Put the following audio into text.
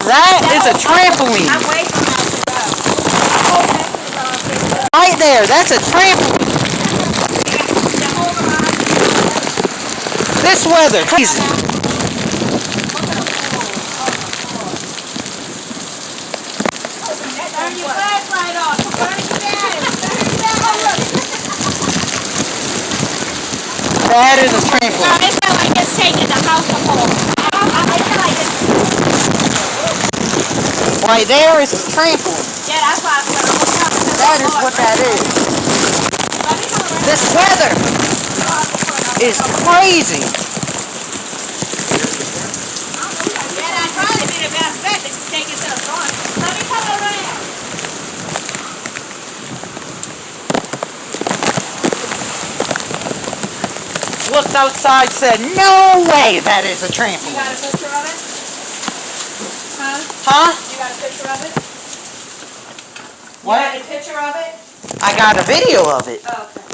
That is a trampoline. I'm waiting for us to go. Right there, that's a trampoline. This weather, crazy. Turn your flashlight off. Turn it down. That is a trampoline. It felt like it's taking the house apart. Right there is a trampoline. Yeah, that's why I said That is what that is. This weather is crazy. Yeah, that'd probably be the best bet to take it to the front. Let me come around. Looked outside, said, no way that is a You trampoline. got a picture of it? Huh? You got a picture of it? What? You got a picture of it? I got a video of it. Okay.